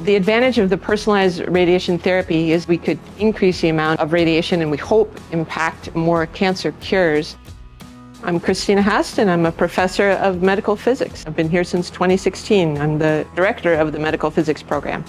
The advantage of the personalized radiation therapy is we could increase the amount of radiation and we hope impact more cancer cures. I'm Christina Hast and I'm a professor of medical physics. I've been here since 2016. I'm the director of the medical physics program.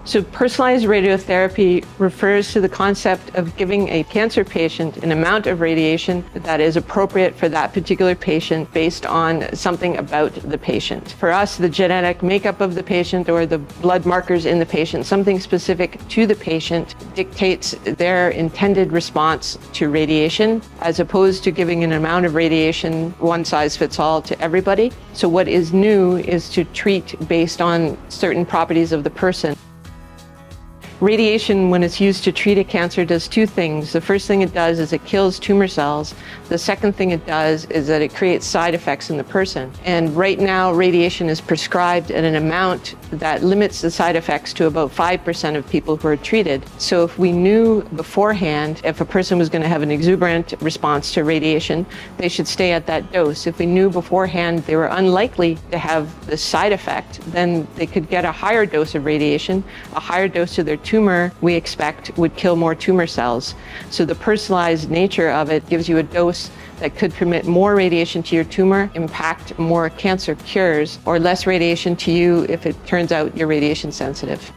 So personalized radiotherapy refers to the concept of giving a cancer patient an amount of radiation that is appropriate for that particular patient based on something about the patient. For us, the genetic makeup of the patient or the blood markers in the patient, something specific to the patient, dictates their intended response to radiation, as opposed to giving an amount of radiation one size fits all to everybody. So what is new is to treat based on certain properties of the person. Radiation, when it's used to treat a cancer, does two things. The first thing it does is it kills tumor cells. The second thing it does is that it creates side effects in the person. And right now, radiation is prescribed at an amount that limits the side effects to about 5% of people who are treated. So if we knew beforehand if a person was going to have an exuberant response to radiation, they should stay at that dose. If we knew beforehand they were unlikely to have the side effect, then they could get a higher dose of radiation, a higher dose to their tumor, we expect, would kill more tumor cells. So the personalized nature of it gives you a dose that could permit more radiation to your tumor, impact more cancer cures, or less radiation to you if it turns out you're radiation sensitive.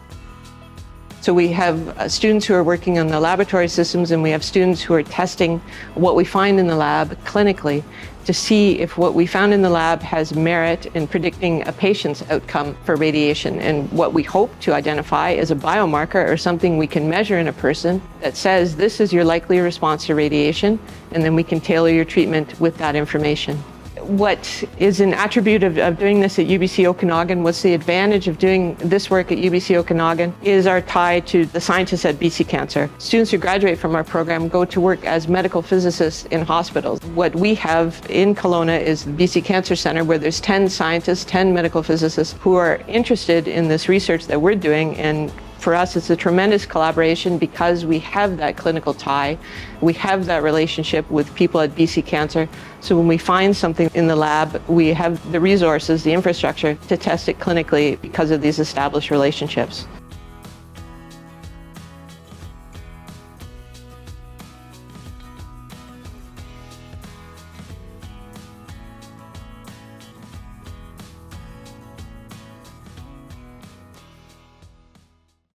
So we have students who are working on the laboratory systems, and we have students who are testing what we find in the lab clinically to see if what we found in the lab has merit in predicting a patient's outcome for radiation. And what we hope to identify is a biomarker or something we can measure in a person that says this is your likely response to radiation, and then we can tailor your treatment with that information. What is an attribute of doing this at UBC Okanagan, what's the advantage of doing this work at UBC Okanagan, is our tie to the scientists at BC Cancer. Students who graduate from our program go to work as medical physicists in hospitals. What we have in Kelowna is the BC Cancer Centre, where there's 10 scientists, 10 medical physicists who are interested in this research that we're doing. And for us, it's a tremendous collaboration because we have that clinical tie. We have that relationship with people at BC Cancer. So when we find something in the lab, we have the resources, the infrastructure to test it clinically because of these established relationships.